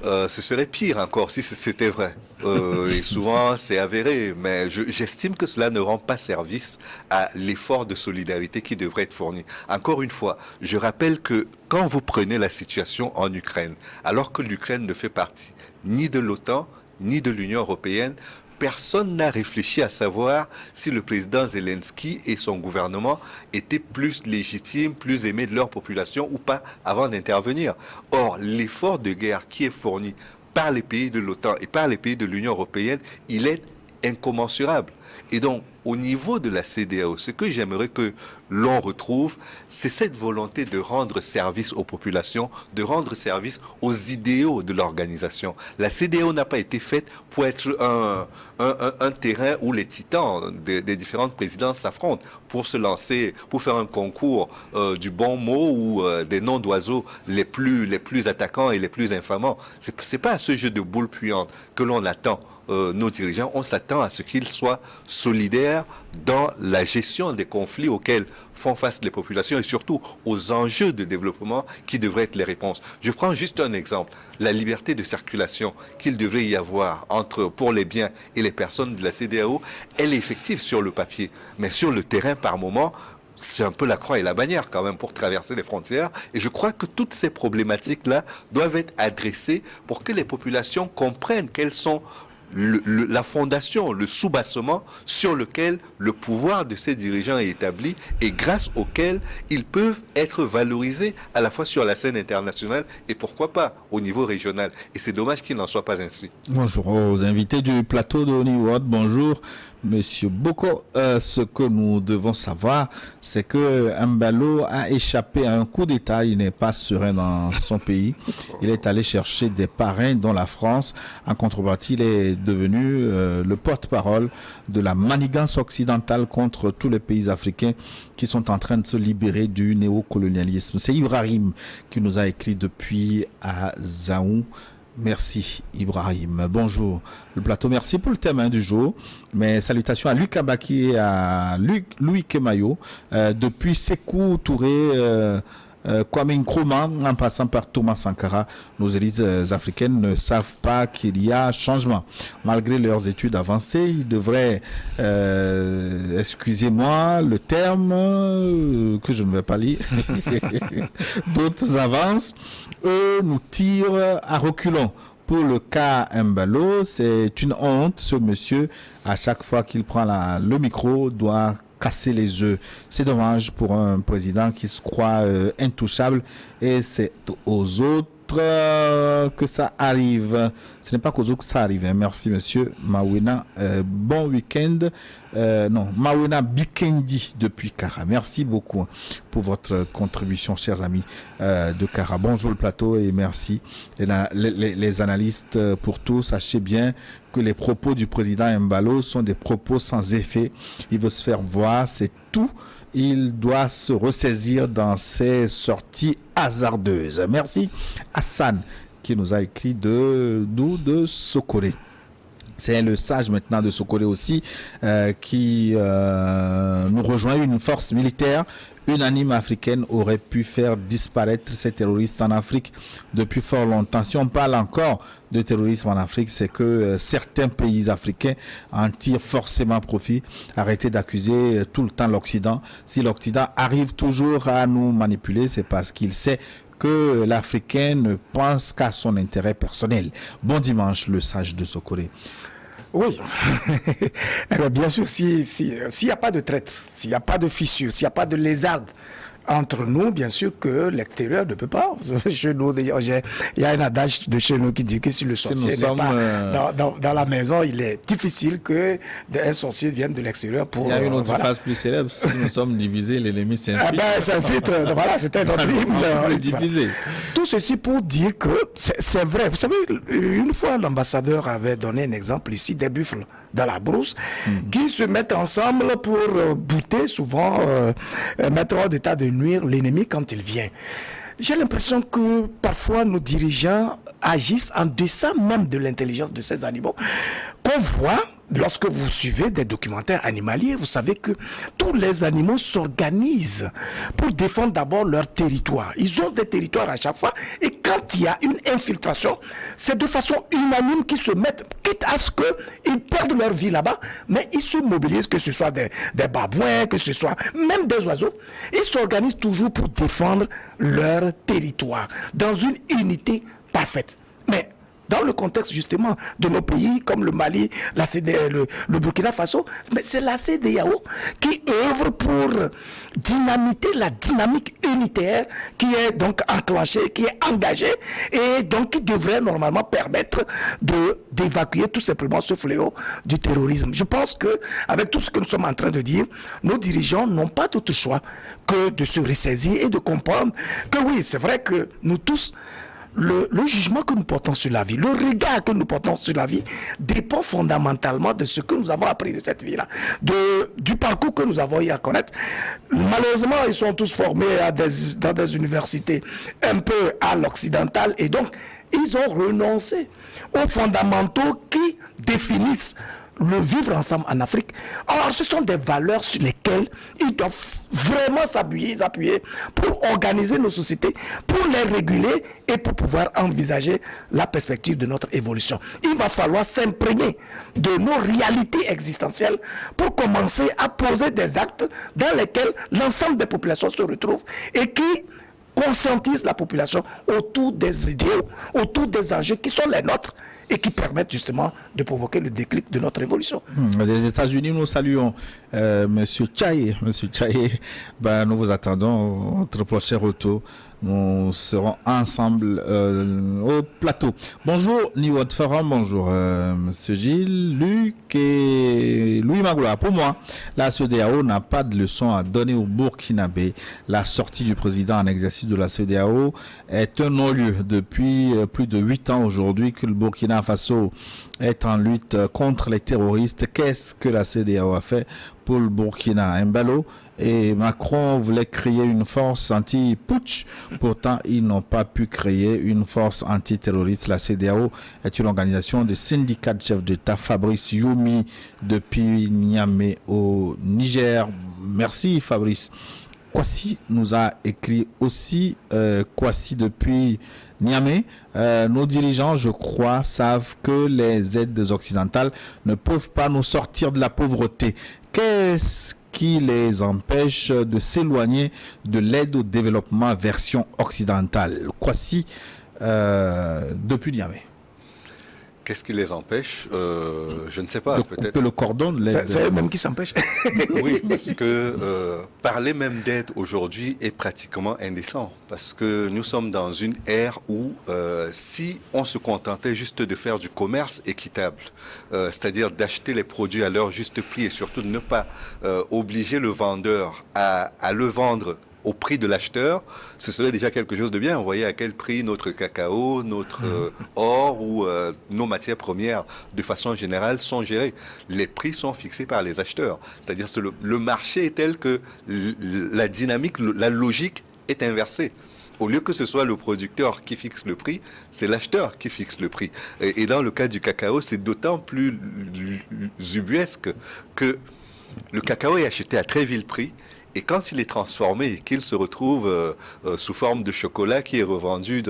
Ce serait pire encore si c'était vrai. Et souvent, c'est avéré, mais j'estime que cela ne rend pas service à l'effort de solidarité qui devrait être fourni. Encore une fois, je rappelle que quand vous prenez la situation en Ukraine, alors que l'Ukraine ne fait partie ni de l'OTAN, ni de l'Union européenne, personne n'a réfléchi à savoir si le président Zelensky et son gouvernement étaient plus légitimes, plus aimés de leur population ou pas avant d'intervenir. Or, l'effort de guerre qui est fourni par les pays de l'OTAN et par les pays de l'Union européenne, il est incommensurable. Et donc, au niveau de la CEDEAO, ce que j'aimerais que l'on retrouve, c'est cette volonté de rendre service aux populations, de rendre service aux idéaux de l'organisation. La CEDEAO n'a pas été faite pour être un terrain où les titans des différentes présidences s'affrontent, pour se lancer, pour faire un concours du bon mot ou des noms d'oiseaux les plus attaquants et les plus infamants. C'est pas à ce jeu de boules puantes que l'on attend nos dirigeants. On s'attend à ce qu'ils soient solidaires dans la gestion des conflits auxquels font face les populations et surtout aux enjeux de développement qui devraient être les réponses. Je prends juste un exemple. La liberté de circulation qu'il devrait y avoir pour les biens et les personnes de la CEDEAO, elle est effective sur le papier. Mais sur le terrain, par moment, c'est un peu la croix et la bannière quand même pour traverser les frontières. Et je crois que toutes ces problématiques-là doivent être adressées pour que les populations comprennent quelles sont la fondation, le soubassement sur lequel le pouvoir de ces dirigeants est établi et grâce auquel ils peuvent être valorisés à la fois sur la scène internationale et pourquoi pas au niveau régional. Et c'est dommage qu'il n'en soit pas ainsi. Bonjour aux invités du plateau de Hollywood. Bonjour Monsieur Boko. Ce que nous devons savoir, c'est que Mbalo a échappé à un coup d'État. Il n'est pas serein dans son pays. Il est allé chercher des parrains dont la France. En contrepartie, il est devenu le porte-parole de la manigance occidentale contre tous les pays africains qui sont en train de se libérer du néocolonialisme. C'est Ibrahim qui nous a écrit depuis à Zaou. Merci Ibrahim. Bonjour le plateau. Merci pour le thème du jour. Mais salutations à Luc Abaki et à Louis Kemayo. Depuis Sékou Touré Kwame Nkrumah, en passant par Thomas Sankara, nos élites africaines ne savent pas qu'il y a changement. Malgré leurs études avancées, ils devraient, excusez-moi le terme que je ne vais pas lire, d'autres avancent, eux nous tirent à reculons. Pour le cas Embalo, c'est une honte. Ce monsieur, à chaque fois qu'il prend le micro, doit casser les œufs. C'est dommage pour un président qui se croit intouchable, et c'est aux autres que ça arrive. Ce n'est pas qu'aux autres que ça arrive. Merci monsieur Mawena. Bon week-end. Mawena Bikendi depuis Kara. Merci beaucoup pour votre contribution, chers amis de Kara. Bonjour le plateau et merci les analystes pour tout. Sachez bien que les propos du président Embalo sont des propos sans effet. Il veut se faire voir, c'est tout. Il doit se ressaisir dans ses sorties hasardeuses. Merci Hassan qui nous a écrit de Sokoré. C'est le sage maintenant de Sokoré aussi qui nous rejoint. Une force militaire unanime africaine aurait pu faire disparaître ces terroristes en Afrique depuis fort longtemps. Si on parle encore de terrorisme en Afrique, c'est que certains pays africains en tirent forcément profit. Arrêtez d'accuser tout le temps l'Occident. Si l'Occident arrive toujours à nous manipuler, c'est parce qu'il sait que l'Africain ne pense qu'à son intérêt personnel. Bon dimanche, le sage de Sokoré. Oui, bien sûr, s'il n'y a pas de traite, s'il n'y a pas de fissure, s'il n'y a pas de lézarde entre nous, bien sûr que l'extérieur ne peut pas. Chez nous, il y a un adage de chez nous qui dit que si le sorcier n'est pas dans la maison, il est difficile que un sorcier vienne de l'extérieur pour... Il y a une autre phrase plus célèbre: si nous sommes divisés, l'ennemi s'infiltre. S'infiltre, voilà, c'était notre hymne. Divisé. Tout ceci pour dire que c'est vrai. Vous savez, une fois l'ambassadeur avait donné un exemple ici des buffles dans la brousse qui se mettent ensemble pour bouter, souvent mettre hors d'état de nuire l'ennemi quand il vient. J'ai l'impression que parfois nos dirigeants agissent en deçà même de l'intelligence de ces animaux. Qu'on voit, lorsque vous suivez des documentaires animaliers, vous savez que tous les animaux s'organisent pour défendre d'abord leur territoire. Ils ont des territoires à chaque fois, et quand il y a une infiltration, c'est de façon unanime qu'ils se mettent, quitte à ce qu'ils perdent leur vie là-bas, mais ils se mobilisent, que ce soit des babouins, que ce soit même des oiseaux. Ils s'organisent toujours pour défendre leur territoire, dans une unité parfaite. Mais dans le contexte justement de nos pays comme le Mali, le Burkina Faso, mais c'est la CEDEAO qui œuvre pour dynamiter la dynamique unitaire qui est donc enclenchée, qui est engagée, et donc qui devrait normalement permettre d'évacuer tout simplement ce fléau du terrorisme. Je pense que avec tout ce que nous sommes en train de dire, nos dirigeants n'ont pas d'autre choix que de se ressaisir et de comprendre que oui, c'est vrai que nous tous, le jugement que nous portons sur la vie, le regard que nous portons sur la vie dépend fondamentalement de ce que nous avons appris de cette vie-là, du parcours que nous avons eu à connaître. Malheureusement, ils sont tous formés dans des universités un peu à l'occidental, et donc ils ont renoncé aux fondamentaux qui définissent le vivre ensemble en Afrique. Or, ce sont des valeurs sur lesquelles ils doivent vraiment s'appuyer pour organiser nos sociétés, pour les réguler et pour pouvoir envisager la perspective de notre évolution. Il va falloir s'imprégner de nos réalités existentielles pour commencer à poser des actes dans lesquels l'ensemble des populations se retrouvent et qui conscientisent la population autour des idéaux, autour des enjeux qui sont les nôtres, et qui permettent justement de provoquer le déclic de notre évolution. Les États-Unis, nous saluons Monsieur Tchaye. Monsieur Tchaye, nous vous attendons votre prochain retour. Nous serons ensemble au plateau. Bonjour Niwot Faram, bonjour Monsieur Gilles, Luc et Louis Magloire. Pour moi, la CEDEAO n'a pas de leçon à donner au Burkinabé. La sortie du président en exercice de la CEDEAO est un non-lieu. Depuis plus de 8 ans aujourd'hui que le Burkina Faso est en lutte contre les terroristes. Qu'est-ce que la CEDEAO a fait pour le Burkina? Embalo et Macron voulaient créer une force anti-putsch. Pourtant, ils n'ont pas pu créer une force antiterroriste. La CEDEAO est une organisation de syndicats de chefs d'État. Fabrice Youmi depuis Niamey au Niger. Merci Fabrice. Kwasi nous a écrit aussi, Kwasi depuis Niamey. Nos dirigeants, je crois, savent que les aides occidentales ne peuvent pas nous sortir de la pauvreté. Qu'est-ce qui les empêche de s'éloigner de l'aide au développement version occidentale? Kwasi depuis Niamey. Qu'est-ce qui les empêche? Je ne sais pas. De peut-être couper le cordon de l'aide. C'est eux-mêmes qui s'empêchent. Oui, parce que parler même d'aide aujourd'hui est pratiquement indécent. Parce que nous sommes dans une ère où si on se contentait juste de faire du commerce équitable, c'est-à-dire d'acheter les produits à leur juste prix et surtout de ne pas obliger le vendeur à le vendre au prix de l'acheteur, ce serait déjà quelque chose de bien. Vous voyez à quel prix notre cacao, notre or ou nos matières premières, de façon générale, sont gérées. Les prix sont fixés par les acheteurs. C'est-à-dire que le marché est tel que la dynamique, la logique est inversée. Au lieu que ce soit le producteur qui fixe le prix, c'est l'acheteur qui fixe le prix. Et dans le cas du cacao, c'est d'autant plus ubuesque que le cacao est acheté à très vil prix. Et quand il est transformé et qu'il se retrouve sous forme de chocolat qui est revendu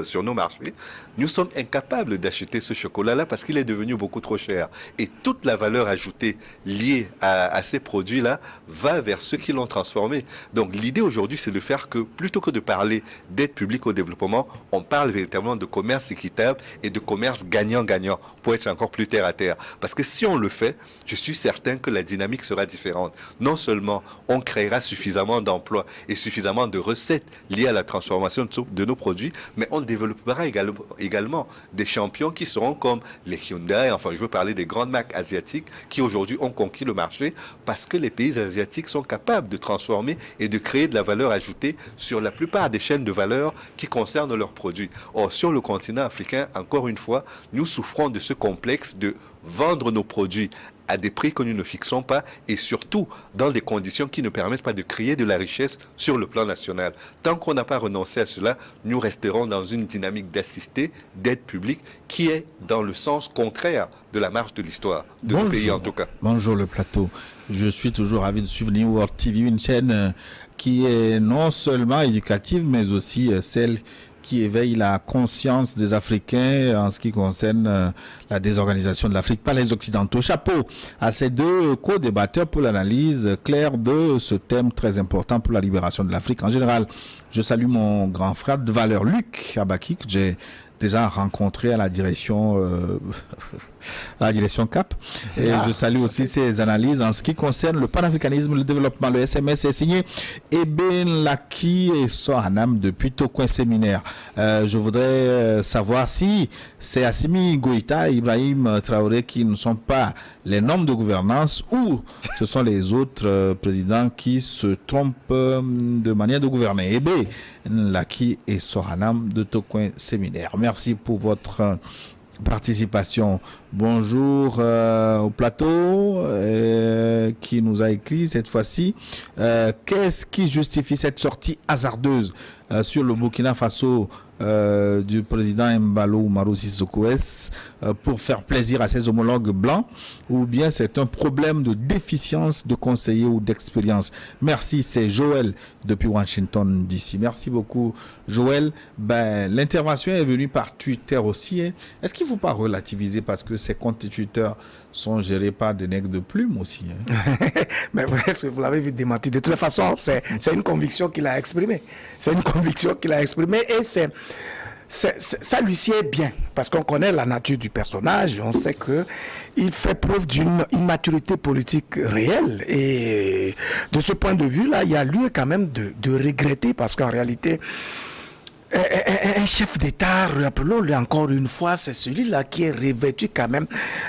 sur nos marchés, nous sommes incapables d'acheter ce chocolat-là parce qu'il est devenu beaucoup trop cher. Et toute la valeur ajoutée liée à ces produits-là va vers ceux qui l'ont transformé. Donc l'idée aujourd'hui, c'est de faire que plutôt que de parler d'aide publique au développement, on parle véritablement de commerce équitable et de commerce gagnant-gagnant pour être encore plus terre à terre. Parce que si on le fait, je suis certain que la dynamique sera différente. Non seulement on créera suffisamment d'emplois et suffisamment de recettes liées à la transformation de nos produits, mais on développera également des champions qui seront comme les Hyundai, enfin je veux parler des grandes marques asiatiques qui aujourd'hui ont conquis le marché parce que les pays asiatiques sont capables de transformer et de créer de la valeur ajoutée sur la plupart des chaînes de valeur qui concernent leurs produits. Or, sur le continent africain, encore une fois, nous souffrons de ce complexe de vendre nos produits à des prix que nous ne fixons pas et surtout dans des conditions qui ne permettent pas de créer de la richesse sur le plan national. Tant qu'on n'a pas renoncé à cela, nous resterons dans une dynamique d'assister, d'aide publique qui est dans le sens contraire de la marche de l'histoire de nos pays en tout cas. Bonjour le plateau. Je suis toujours ravi de suivre New World TV, une chaîne qui est non seulement éducative mais aussi celle qui éveille la conscience des Africains en ce qui concerne la désorganisation de l'Afrique par les Occidentaux. Chapeau à ces deux co-débatteurs pour l'analyse claire de ce thème très important pour la libération de l'Afrique en général. Je salue mon grand frère de valeur, Luc Abaki, que j'ai déjà rencontré à la direction CAP. Et je salue aussi ses analyses en ce qui concerne le panafricanisme, le développement. Le SMS est signé Eben Laki et Sohanam depuis Tokoin Séminaire. Je voudrais savoir si c'est Assimi Goïta et Ibrahim Traoré qui ne sont pas les normes de gouvernance ou ce sont les autres présidents qui se trompent de manière de gouverner. Eben Laki et Sohanam de Tokoin Séminaire. Merci pour votre participation. Bonjour au plateau qui nous a écrit cette fois-ci. Qu'est-ce qui justifie cette sortie hasardeuse sur le Burkina Faso du président Mbalo Umaru Sissoko pour faire plaisir à ses homologues blancs, ou bien c'est un problème de déficience de conseillers ou d'expérience? Merci, c'est Joël depuis Washington DC. Merci beaucoup Joël. L'intervention est venue par Twitter aussi. Est-ce qu'il ne faut pas relativiser parce que ces comptes Twitter sont gérés par des nègres de plume aussi? Mais vous l'avez vu démenti. De toute façon, c'est une conviction qu'il a exprimée. C'est une conviction qu'il a exprimée et ça lui sied bien parce qu'on connaît la nature du personnage. On sait que il fait preuve d'une immaturité politique réelle et de ce point de vue-là, il y a lieu quand même de regretter parce qu'en réalité, un chef d'État, rappelons-le encore une fois, c'est celui-là qui est revêtu quand même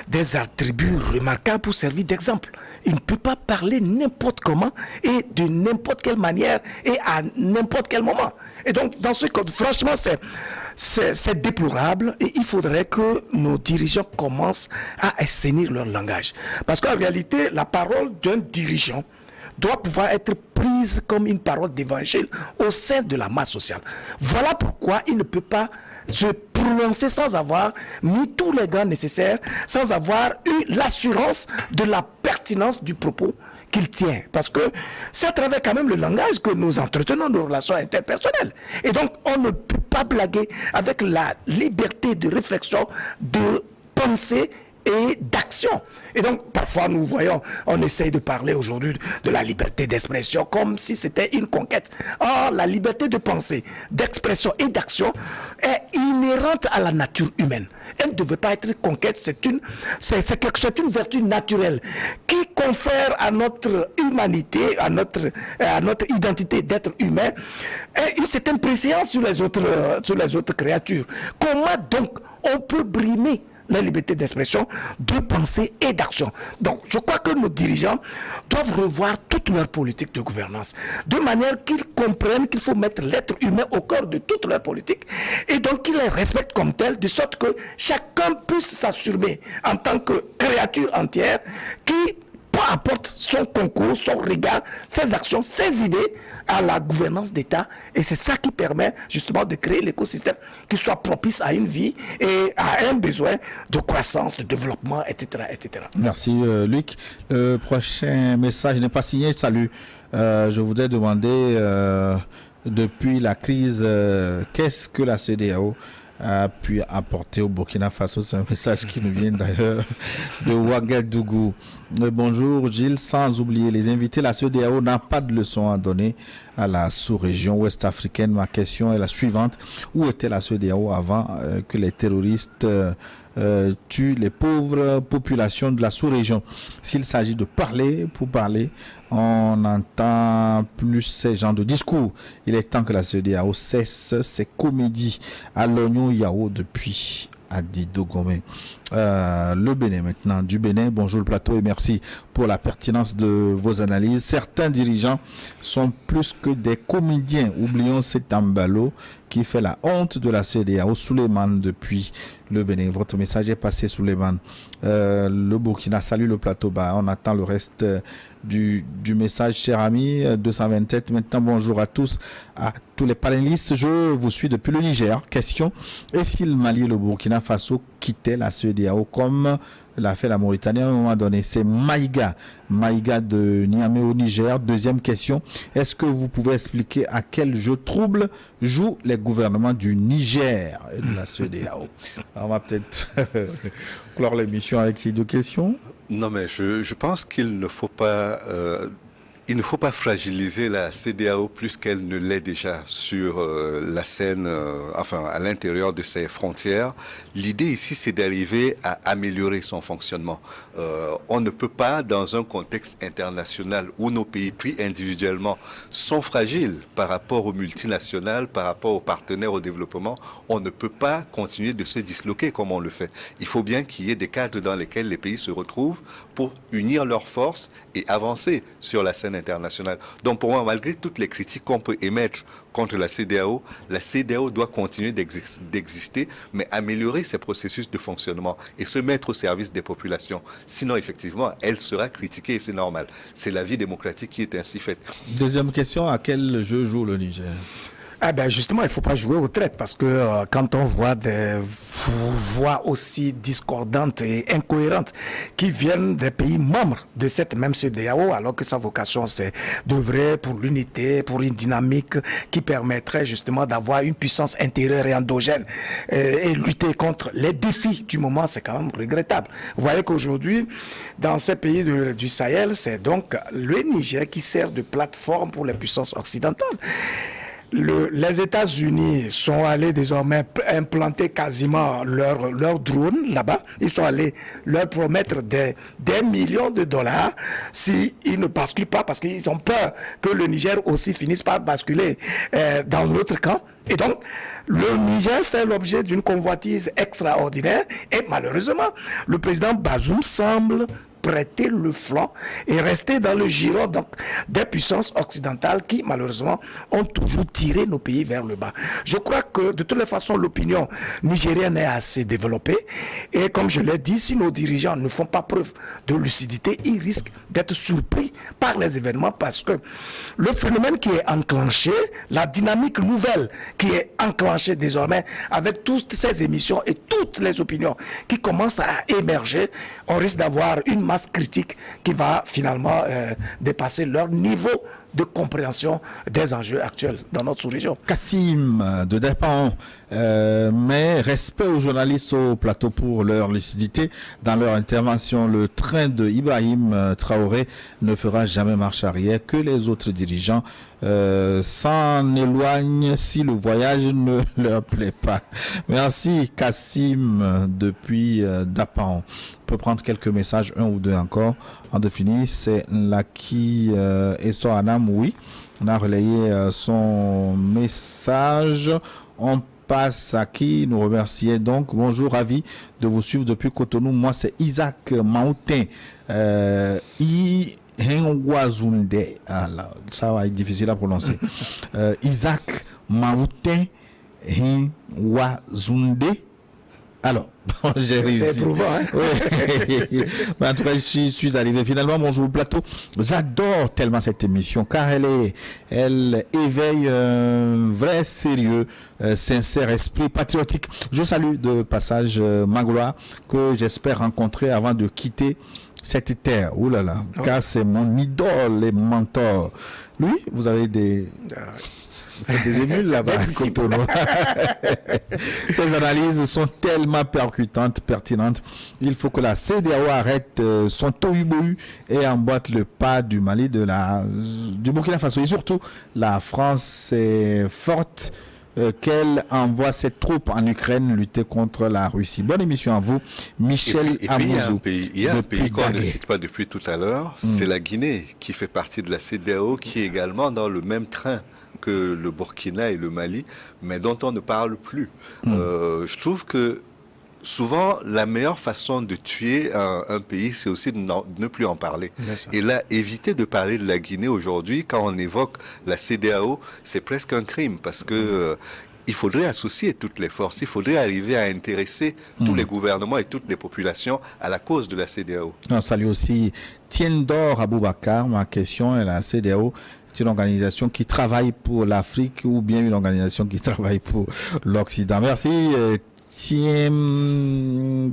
des attributs remarquables pour servir d'exemple. Il ne peut pas parler n'importe comment et de n'importe quelle manière et à n'importe quel moment. Et donc, dans ce cas, franchement, c'est déplorable et il faudrait que nos dirigeants commencent à assainir leur langage. Parce qu'en réalité, la parole d'un dirigeant doit pouvoir être prise comme une parole d'évangile au sein de la masse sociale. Voilà pourquoi il ne peut pas se prononcer sans avoir mis tous les gants nécessaires, sans avoir eu l'assurance de la pertinence du propos qu'il tient. Parce que c'est à travers quand même le langage que nous entretenons nos relations interpersonnelles. Et donc, on ne peut pas blaguer avec la liberté de réflexion, de pensée et d'action. Et donc, parfois, nous voyons, on essaye de parler aujourd'hui de la liberté d'expression comme si c'était une conquête. Or, la liberté de pensée, d'expression et d'action est inhérente à la nature humaine. Elle ne devait pas être conquête, c'est une vertu naturelle qui confère à notre humanité, à notre identité d'être humain, une certaine préséance sur les autres créatures. Comment donc on peut brimer la liberté d'expression, de pensée et d'action? Donc, je crois que nos dirigeants doivent revoir toute leur politique de gouvernance, de manière qu'ils comprennent qu'il faut mettre l'être humain au cœur de toute leur politique, et donc qu'ils les respectent comme tels, de sorte que chacun puisse s'assumer en tant que créature entière qui apporte son concours, son regard, ses actions, ses idées à la gouvernance d'État. Et c'est ça qui permet justement de créer l'écosystème qui soit propice à une vie et à un besoin de croissance, de développement, etc. etc. Merci Luc. Le prochain message n'est pas signé. Salut. Je voudrais demander, depuis la crise, qu'est-ce que la CEDEAO a pu apporter au Burkina Faso? C'est un message qui nous vient d'ailleurs de Ouagadougou. Bonjour Gilles, sans oublier les invités, la CEDEAO n'a pas de leçon à donner à la sous-région ouest-africaine. Ma question est la suivante: où était la CEDEAO avant que les terroristes tuent les pauvres populations de la sous-région? S'il s'agit de parler pour parler, on n'entend plus ces genres de discours. Il est temps que la CEDEAO cesse ses comédies à l'oignon Yao depuis Adi Dogomé. Le Bénin maintenant, du Bénin. Bonjour le plateau et merci pour la pertinence de vos analyses. Certains dirigeants sont plus que des comédiens. Oublions cet Ambalo qui fait la honte de la CEDEAO. Souleymane depuis le Bénin. Votre message est passé, Souleymane. Le Burkina, salut le plateau. On attend le reste du message, cher ami. 227. Maintenant, bonjour à tous les panélistes. Je vous suis depuis le Niger. Question: et si le Mali et le Burkina Faso quittaient la CEDEAO comme l'a fait la Mauritanie à un moment donné? C'est Maïga de Niamey au Niger. Deuxième question: est-ce que vous pouvez expliquer à quel jeu trouble jouent les gouvernements du Niger et de la CEDEAO? On va peut-être clore l'émission avec ces deux questions. Non, mais je pense qu'il ne faut pas... il ne faut pas fragiliser la CEDEAO plus qu'elle ne l'est déjà sur la scène, à l'intérieur de ses frontières. L'idée ici, c'est d'arriver à améliorer son fonctionnement. On ne peut pas, dans un contexte international où nos pays pris individuellement sont fragiles par rapport aux multinationales, par rapport aux partenaires au développement, on ne peut pas continuer de se disloquer comme on le fait. Il faut bien qu'il y ait des cadres dans lesquels les pays se retrouvent pour unir leurs forces et avancer sur la scène internationale. Donc pour moi, malgré toutes les critiques qu'on peut émettre contre la CEDEAO doit continuer d'exister, mais améliorer ses processus de fonctionnement et se mettre au service des populations. Sinon, effectivement, elle sera critiquée et c'est normal. C'est la vie démocratique qui est ainsi faite. Deuxième question: à quel jeu joue le Niger? Justement, il ne faut pas jouer aux traites parce que quand on voit des voix aussi discordantes et incohérentes qui viennent des pays membres de cette même CEDEAO, alors que sa vocation c'est d'œuvrer pour l'unité, pour une dynamique qui permettrait justement d'avoir une puissance intérieure et endogène et lutter contre les défis du moment, c'est quand même regrettable. Vous voyez qu'aujourd'hui, dans ces pays du Sahel, c'est donc le Niger qui sert de plateforme pour les puissances occidentales. Les États-Unis sont allés désormais implanter quasiment leurs drones là-bas. Ils sont allés leur promettre des millions de dollars s'ils ne basculent pas, parce qu'ils ont peur que le Niger aussi finisse par basculer dans l'autre camp. Et donc, le Niger fait l'objet d'une convoitise extraordinaire et malheureusement, le président Bazoum semble prêter le flanc et rester dans le giron donc, des puissances occidentales qui, malheureusement, ont toujours tiré nos pays vers le bas. Je crois que, de toutes les façons, l'opinion nigérienne est assez développée. Et comme je l'ai dit, si nos dirigeants ne font pas preuve de lucidité, ils risquent d'être surpris par les événements parce que le phénomène qui est enclenché, la dynamique nouvelle qui est enclenchée désormais avec toutes ces émissions et toutes les opinions qui commencent à émerger, on risque d'avoir une masse critique qui va finalement dépasser leur niveau de compréhension des enjeux actuels dans notre sous-région. Kassim de Dapaon, mais respect aux journalistes au plateau pour leur lucidité dans leur intervention. Le train de Ibrahim Traoré ne fera jamais marche arrière, que les autres dirigeants s'en éloignent si le voyage ne leur plaît pas. Merci Kassim depuis Dapaon. On peut prendre quelques messages, un ou deux encore. En défini, c'est Laki Essoanam, oui. On a relayé son message. On passe à qui nous remercier donc. Bonjour, ravi de vous suivre depuis Cotonou. Moi, c'est Isaac Maoutin. Henwazunde. Ah là, ça va être difficile à prononcer. Isaac Maoutin Henwazunde. Alors, bon, j'ai réussi. C'est éprouvant, hein? Oui. En tout cas, je suis arrivé finalement. Bonjour plateau. J'adore tellement cette émission car elle éveille un vrai sérieux, sincère esprit patriotique. Je salue de passage Magloire que j'espère rencontrer avant de quitter cette terre. Ouh là là, car c'est mon idole et mentor. Lui, vous avez des émules là-bas. Ces analyses sont tellement percutantes, pertinentes. Il faut que la CEDEAO arrête son tohu-bohu et emboîte le pas du Mali, du Burkina Faso. Et surtout, la France est forte qu'elle envoie ses troupes en Ukraine lutter contre la Russie. Bonne émission à vous, Michel Amouzou. Il y a un pays qu'on ne cite pas depuis tout à l'heure, c'est la Guinée, qui fait partie de la CEDEAO, qui est également dans le même train que le Burkina et le Mali, mais dont on ne parle plus. Je trouve que souvent, la meilleure façon de tuer un pays, c'est aussi de ne plus en parler. Et là, éviter de parler de la Guinée aujourd'hui, quand on évoque la CEDEAO, c'est presque un crime, parce que il faudrait associer toutes les forces, il faudrait arriver à intéresser tous les gouvernements et toutes les populations à la cause de la CEDEAO. On salue aussi Tiendor Aboubakar. Ma question est la CEDEAO. C'est une organisation qui travaille pour l'Afrique ou bien une organisation qui travaille pour l'Occident. Merci Tiendor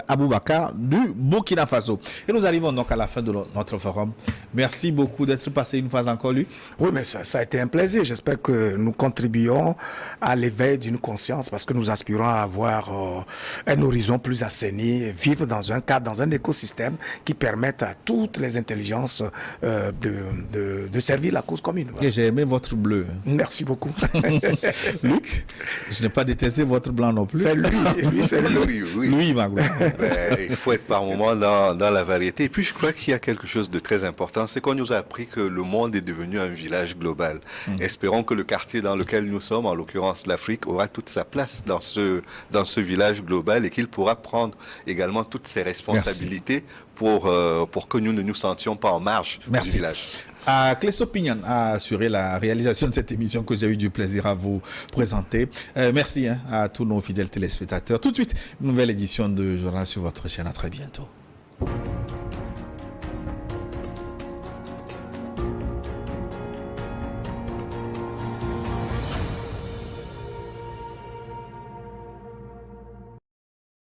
Aboubakar du Burkina Faso. Et nous arrivons donc à la fin de notre forum. Merci beaucoup d'être passé une fois encore, Luc. Oui, mais ça a été un plaisir. J'espère que nous contribuons à l'éveil d'une conscience parce que nous aspirons à avoir un horizon plus assaini, vivre dans un cadre, dans un écosystème qui permette à toutes les intelligences de servir la cause commune. Voilà. Et j'ai aimé votre bleu. Merci beaucoup. Luc, je n'ai pas détesté votre blanc non plus. C'est lui, c'est lui. Oui, il faut être par moments dans la variété. Et puis je crois qu'il y a quelque chose de très important, c'est qu'on nous a appris que le monde est devenu un village global. Espérons que le quartier dans lequel nous sommes, en l'occurrence l'Afrique, aura toute sa place dans ce village global et qu'il pourra prendre également toutes ses responsabilités pour que nous ne nous sentions pas en marge du village. Cléso Pignan a assuré la réalisation de cette émission que j'ai eu du plaisir à vous présenter. Merci à tous nos fidèles téléspectateurs. Tout de suite, une nouvelle édition de Journal sur votre chaîne. À très bientôt.